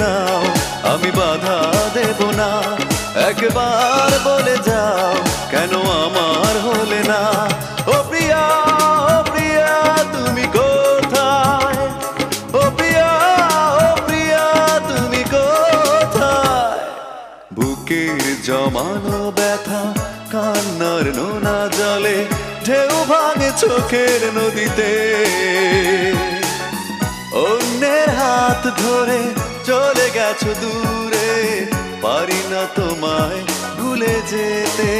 নাও, আমি বাধা দেব না। একবার বলে যাও কেন আমার হলে না। ও প্রিয়া, ও প্রিয়া তুমি কোথায়? ও প্রিয়া, ও প্রিয়া তুমি কোথায়? বুকের জমানো ব্যথা কান্নার নোনা জলে ঢেউ ভাঙে চোখের নদীতে। অন্যের হাত ধরে চলে গেছো দূরে, পারি না তোমায় ভুলে যেতে।